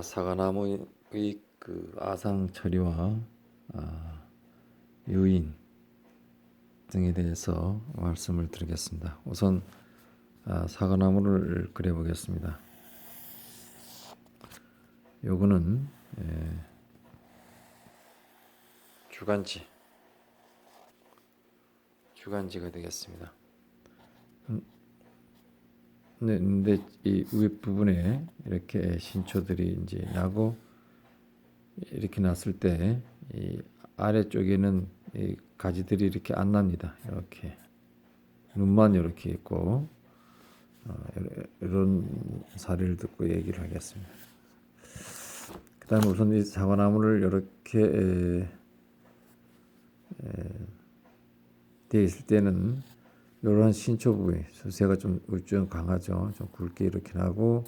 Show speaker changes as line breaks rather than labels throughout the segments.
사과나무의 그 아상 처리와 유인 등에 대해서 말씀을 드리겠습니다. 우선 사과나무를 그려보겠습니다. 요거는 주간지가 되겠습니다. 근데 이 윗부분에 이렇게 신초들이 이제 나고 이렇게 났을 때 이 아래쪽에는 이 가지들이 이렇게 안 납니다. 이렇게 눈만 이렇게 있고 이런 사례를 듣고 얘기를 하겠습니다. 그다음에 우선 이 사과나무를 이렇게 되어 있을 때는 이러한 신초 부위 수세가 좀 강하죠. 좀 굵게 이렇게 나고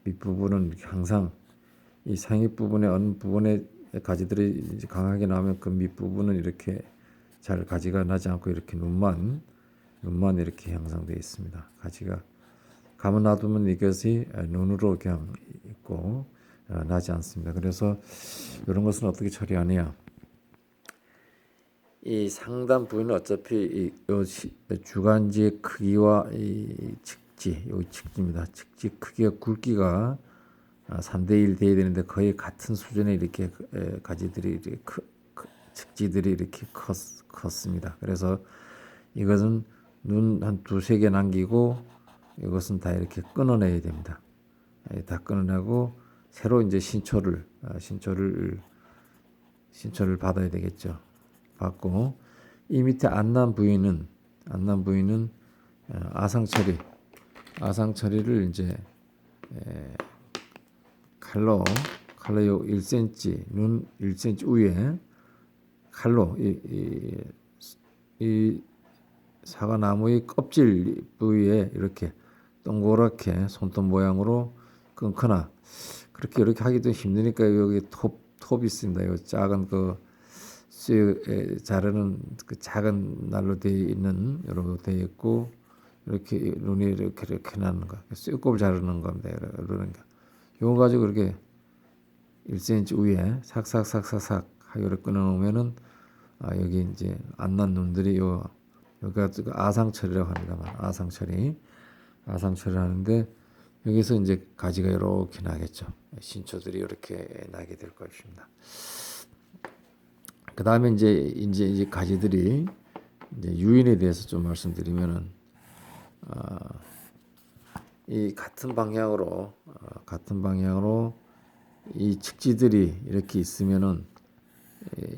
밑부분은 이렇게 항상 이 상위 부분에 어느 부분에 가지들이 이제 강하게 나오면 그 밑부분은 이렇게 잘 가지가 나지 않고 이렇게 눈만 이렇게 형성되어 있습니다. 가지가 가만 놔두면 이것이 눈으로 그냥 있고 나지 않습니다. 그래서 이런 것은 어떻게 처리하느냐? 이 상단 부위는 어차피 이 주간지의 크기와 이 측지입니다. 측지 크기가 굵기가 3대1 돼야 되는데 거의 같은 수준의 이렇게 가지들이 이렇게 측지들이 이렇게 컸습니다. 그래서 이것은 눈 한 두세 개 남기고 이것은 다 이렇게 끊어내야 됩니다. 다 끊어내고 새로 이제 신초를 받아야 되겠죠. 받고 이 밑에 안난 부위는 아상 처리를 이제 칼로 요 1cm 눈 1cm 위에 칼로 이 사과나무의 껍질 부위에 이렇게 동그랗게 손톱 모양으로 끊거나 그렇게 이렇게 하기도 힘드니까 여기 톱이 있습니다. 요 작은 자르는 그 작은 날로 되어 있는 이렇게 되어 있고 이렇게 눈이 이렇게 나는 거, 쇠꼽을 자르는 겁니다. 이러는 거. 요거 가지고 이렇게 1cm 위에 삭삭삭삭삭 하기로 끊어놓으면은 여기 이제 안 난 눈들이 여기가 아상 처리라고 합니다만 아상 처리 하는데 여기서 이제 가지가 이렇게 나겠죠. 신초들이 이렇게 나게 될 것입니다. 그 다음에 이제 가지들이 이제 유인에 대해서 좀 말씀드리면은 이 같은 방향으로 이 측지들이 이렇게 있으면은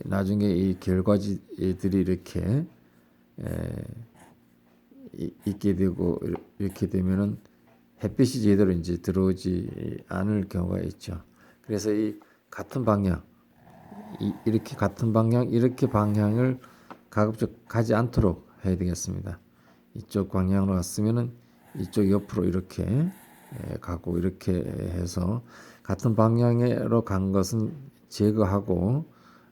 나중에 이 결과지들이 이렇게 있게 되고 이렇게 되면은 햇빛이 제대로 이제 들어오지 않을 경우가 있죠. 그래서 이 같은 방향 이렇게 같은 방향 이렇게 방향을 가급적 가지 않도록 해야 되겠습니다. 이쪽 방향으로 갔으면은 이쪽 옆으로 이렇게 가고 이렇게 해서 같은 방향으로 간 것은 제거하고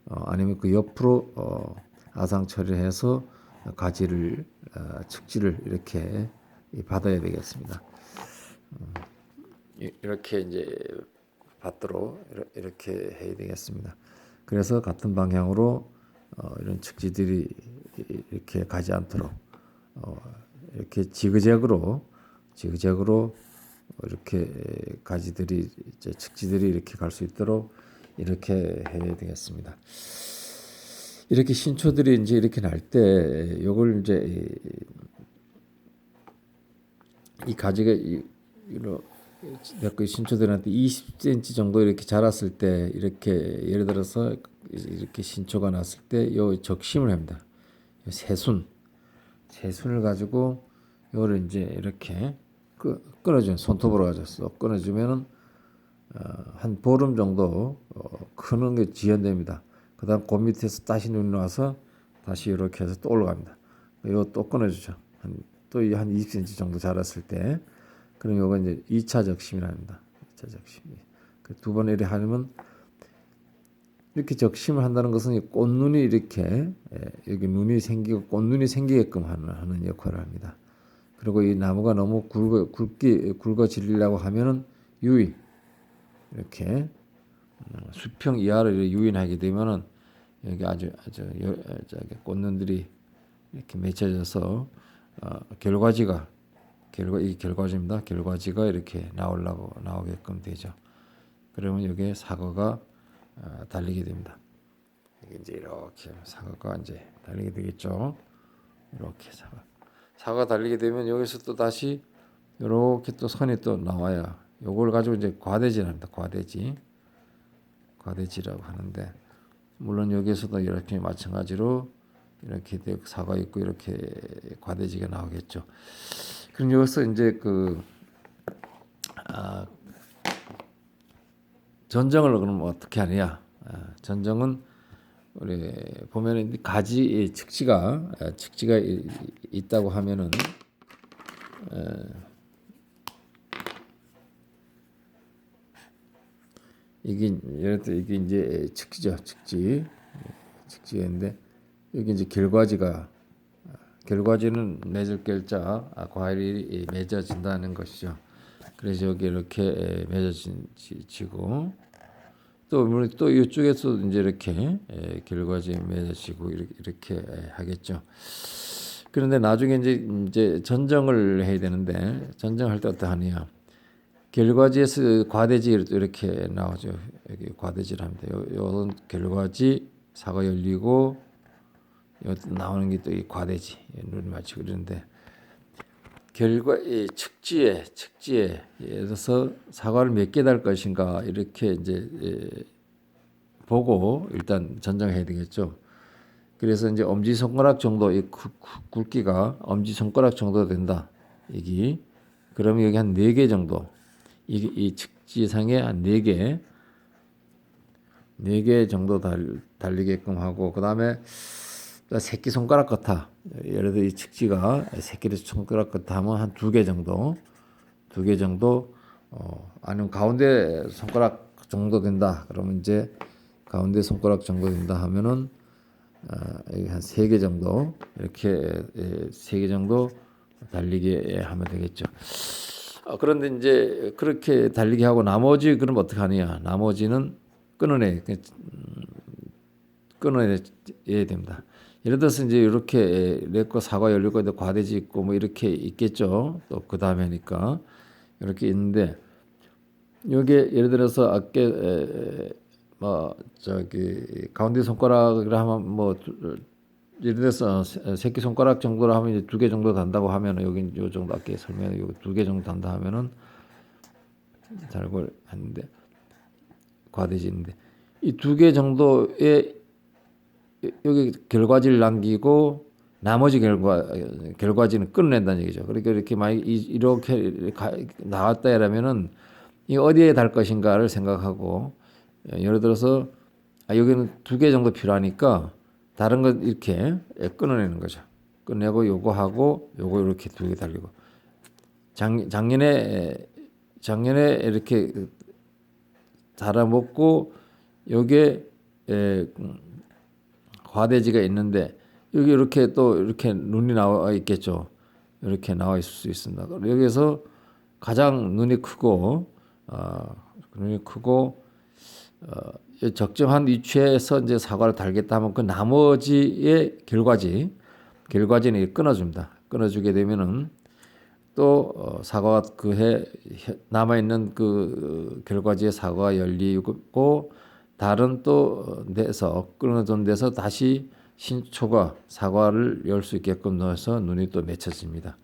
아니면 그 옆으로 아상 처리해서 가지를 측지를 이렇게 받아야 되겠습니다. 이렇게 이제 받도록 이렇게 해야 되겠습니다. 그래서 같은 방향으로 이런 측지들이 이렇게 가지 않도록 이렇게 지그재그로 이렇게 가지들이 이제 측지들이 이렇게 갈 수 있도록 이렇게 해야 되겠습니다. 이렇게 신초들이 이제 이렇게 날 때 요걸 이제 이 가지가 그 신초들한테 20cm 정도 이렇게 자랐을 때 이렇게 예를 들어서 이렇게 신초가 났을 때 요 적심을 합니다. 새순을 가지고 요를 이제 이렇게 끊어주면 손톱으로 가져서 끊어주면은 한 보름 정도 크는 게 지연됩니다. 그다음 그 밑에서 다시 눈이 와서 다시 이렇게 해서 또 올라갑니다. 이거 또 끊어주죠. 또 한 20cm 정도 자랐을 때, 그럼 요거 이제 2차 적심이랍니다. 2차 적심. 그 두 번 이렇게 하면 이렇게 적심을 한다는 것은 꽃눈이 이렇게 여기 눈이 생기고 꽃눈이 생기게끔 하는 역할을 합니다. 그리고 이 나무가 너무 굵어지려고 하면은 유인 이렇게 수평 이하로 유인하게 되면은 여기 아주 저기 꽃눈들이 이렇게 맺혀져서 결과지가 이 결과지입니다. 결과지가 이렇게 나오게끔 되죠. 그러면 여기에 사과가 달리게 됩니다. 이게 이제 이렇게 사과가 이제 달리게 되겠죠. 이렇게 사과 달리게 되면 여기서 또 다시 이렇게 또 선이 또 나와야 요걸 가지고 이제 과대지랍니다. 과대지라고 하는데 물론 여기에서도 이렇게 마찬가지로 이렇게 사과 있고 이렇게 과대지가 나오겠죠. 그럼 여기서 이제 전정을 그럼 어떻게 하느냐? 전정은 우리 보면은 가지 측지가 있다고 하면은 이게 이제 측지죠. 측지인데 여기 이제 결과지는 맺을 결자 과일이 맺어진다는 것이죠. 그래서 여기 이렇게 맺어지고 또 이쪽에서 이제 이렇게 결과지 맺어지고 이렇게 하겠죠. 그런데 나중에 이제 전정을 해야 되는데 전정할 때 어떠하냐? 결과지에서 과대지 이렇게 나오죠. 여기 과대지를 합니다. 요런 결과지 사과 열리고 나오는 게 또 이 과대지 눈이 맞추고 그러는데 이 측지에 예를 들어서 사과를 몇 개 달 것인가 이렇게 이제 보고 일단 전정해야 되겠죠. 그래서 이제 엄지 손가락 정도 이 굵기가 엄지 손가락 정도 된다. 이게 그러면 여기 한 4개 정도 이 측지상에 한 4개 정도 달리게끔 하고 그다음에 새끼 손가락 같아. 예를 들어 이 측지가 새끼 손가락 같아 하면 한 2개 정도 아니면 가운데 손가락 정도 된다. 그러면 이제 가운데 손가락 정도 된다 하면은 여기 한 3개 정도 이렇게 3개 정도 달리게 하면 되겠죠. 그런데 이제 그렇게 달리게 하고 나머지 그럼 어떻게 하느냐? 나머지는 끊어내야 됩니다. 예를 들어서 이제 이렇게 내거 사과 열리고 과대지 있고 뭐 이렇게 있겠죠. 또 그 다음에니까 이렇게 있는데 여기에 예를 들어서 아까 뭐 저기 가운데 손가락을 하면 뭐 예를 들어서 새끼 손가락 정도로 하면 이제 2개 정도 단다고 하면은 여기 요 정도 아까 설명해 요 2개 정도 단다 하면은 달고 하는데 과대지인데 이 2개 정도의 여기 결과지를 남기고 나머지 결과지는 끊어낸다는 얘기죠. 그러니까 이렇게 만약 이렇게 나왔다 이러면은 이 어디에 달 것인가를 생각하고 예를 들어서 여기는 2개 정도 필요하니까 다른 것 이렇게 끊어내는 거죠. 끊내고 요거 하고 요거 이렇게 2개 달리고 작년에 이렇게 달아먹고 요게 과대지가 있는데 여기 이렇게 또 이렇게 눈이 나와 있겠죠. 이렇게 나와 있을 수 있습니다. 여기서 가장 눈이 크고 적정한 위치에서 이제 사과를 달겠다 하면 그 나머지의 결과지는 끊어줍니다. 끊어주게 되면은 또 사과가 그해 남아 있는 그 결과지의 사과가 열리고 다른 또 데서 끊어둔 데서 다시 신초가 사과를 열 수 있게끔 넣어서 눈이 또 맺혀집니다.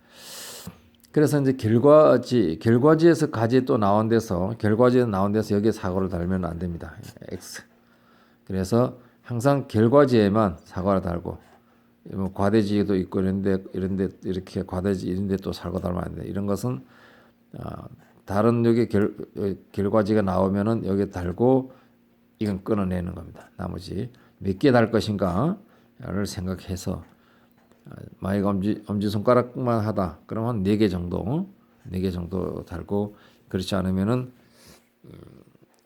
그래서 이제 결과지에서 가지 또 나온 데서 여기에 사과를 달면 안 됩니다. X. 그래서 항상 결과지에만 사과를 달고 뭐 과대지에도 있고 이런데 이렇게 과대지 이런데 또 사과 달면 안 돼. 이런 것은 다른 여기 결과지가 나오면은 여기 달고 이건 끊어내는 겁니다. 나머지 몇 개 달 것인가를 생각해서 만약 엄지 손가락만 하다 그러면 4개 정도 달고 그렇지 않으면은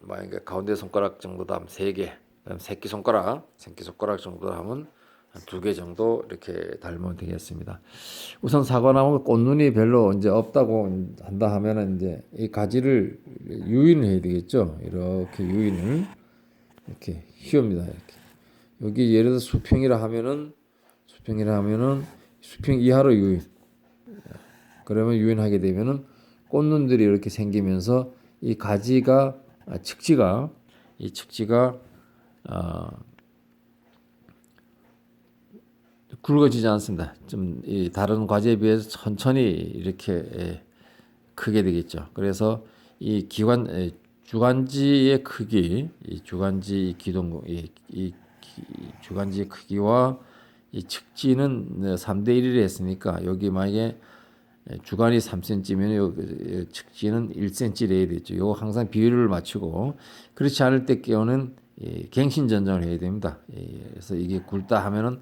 만약에 가운데 손가락 정도다 하면 3개, 그럼 새끼 손가락 정도 하면 두 개 정도 이렇게 달면 되겠습니다. 우선 사과나무 꽃눈이 별로 이제 없다고 한다 하면은 이제 이 가지를 유인을 해야 되겠죠. 이렇게 유인을 이렇게 휘웁니다. 이렇게. 여기 예를 들어 수평이라 하면은 수평 이하로 유인. 그러면 유인하게 되면은 꽃눈들이 이렇게 생기면서 이 가지가 측지가 굵어지지 않습니다. 좀 이 다른 과제에 비해서 천천히 이렇게 크게 되겠죠. 그래서 이 주간지의 크기, 이 주간지 기동, 주간지의 크기와 이 측지는 3대 1을 했으니까 여기 만약에 주간이 3cm면 요 측지는 1cm 내야 되죠. 요거 항상 비율을 맞추고 그렇지 않을 때 경우는 갱신 전정을 해야 됩니다. 그래서 이게 굵다 하면은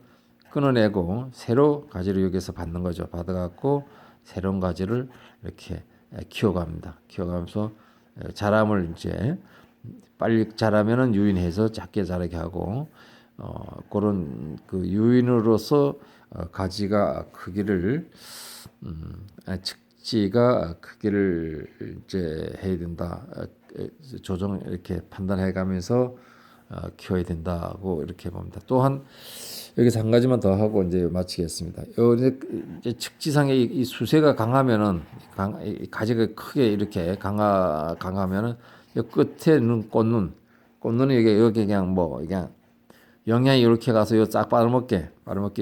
끊어내고 새로 가지를 여기서 받는 거죠. 받아갖고 새로운 가지를 이렇게 키워갑니다. 키워가면서 자람을 이제 빨리 자라면은 유인해서 작게 자라게 하고 그런 그 유인으로서 가지가 크기를 측지가 크기를 이제 해야 된다. 조정 이렇게 판단해가면서 키워야 된다고 이렇게 봅니다. 또한 여기서 한 가지만 더 하고 이제 마치겠습니다. 이제 측지상의 이 수세가 강하면은 이 가지가 크게 이렇게 강하면은 이 끝에는 꽃눈이 여기 그냥 뭐 그냥 영양이 이렇게 가서 요싹 빨아먹게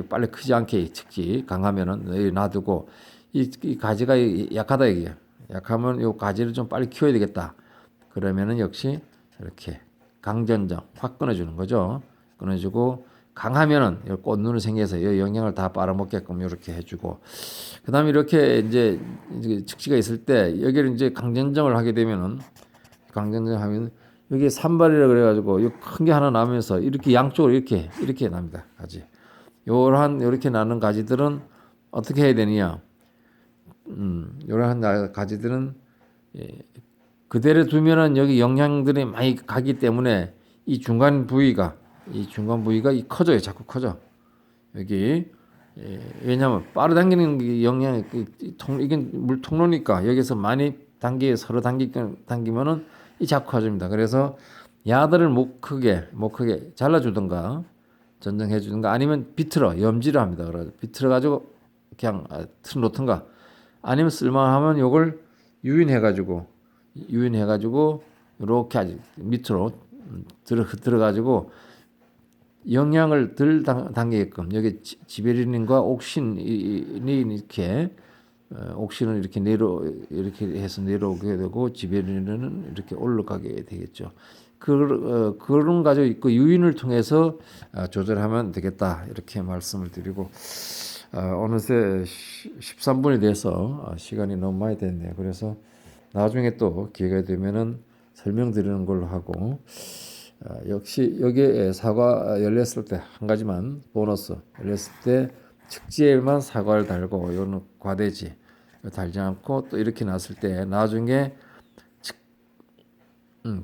빨리 크지 않게 측지 강하면은 여기 놔두고 이 가지가 약하다 이게 약하면 요 가지를 좀 빨리 키워야 되겠다. 그러면은 역시 이렇게 강전정 확 끊어주는 거죠. 끊어주고 강하면은 꽃눈이 생겨서 이 영양을 다 빨아먹게끔 이렇게 해주고 그다음에 이렇게 이제 측지가 있을 때 여기를 이제 강전정을 하게 되면은 강전정하면 여기 산발이라 그래가지고 큰 게 하나 나면서 이렇게 양쪽으로 이렇게 납니다. 가지. 이렇게 나는 가지들은 어떻게 해야 되느냐? 이러한 가지들은 그대로 두면은 여기 영양들이 많이 가기 때문에 이 중간 부위가 커져요. 자꾸 커져. 여기 왜냐하면 빨아당기는 영양 이게 물 통로니까 여기서 많이 서로 당기면은 이 자꾸 커집니다. 그래서 야들을 못 크게 잘라주든가 전정해 주든가 아니면 비틀어 염지를 합니다. 그래서 비틀어 가지고 그냥 틀 놓든가 아니면 쓸만하면 요걸 유인해 가지고 이렇게 아주 밑으로 들어가지고 영양을 덜 당기게끔 여기 지베리닌과 옥신이 이렇게 옥신은 이렇게 해서 내려오게 되고 지베리닌은 이렇게 올라가게 되겠죠. 그런 가지고 있고 유인을 통해서 조절하면 되겠다 이렇게 말씀을 드리고 어느새 13분이 돼서 시간이 너무 많이 됐네요. 그래서 나중에 또 기회가 되면은 설명드리는 걸로 하고 역시 여기에 사과 열렸을 때 한 가지만 보너스 열렸을 때 측지에만 사과를 달고 요는 과대지 달지 않고 또 이렇게 놨을 때 나중에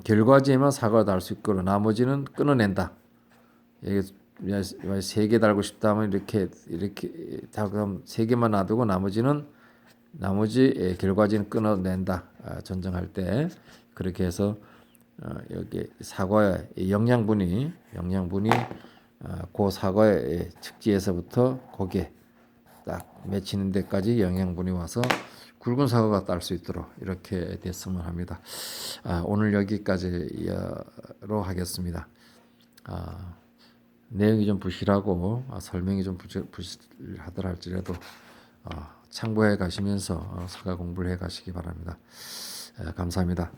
결과지에만 사과를 달 수 있고 나머지는 끊어낸다. 여기 3개 달고 싶다면 이렇게 달고 3개만 놔두고 나머지 결과지는 끊어낸다. 전정할 때 그렇게 해서 여기 사과의 영양분이 그 사과의 측지에서부터 고개 딱 맺히는 데까지 영양분이 와서 굵은 사과가 딸 수 있도록 이렇게 됐으면 합니다. 오늘 여기까지로 하겠습니다. 내용이 좀 부실하고 설명이 좀 부실하더라 할지라도 참고해 가시면서 사과 공부를 해 가시기 바랍니다. 감사합니다.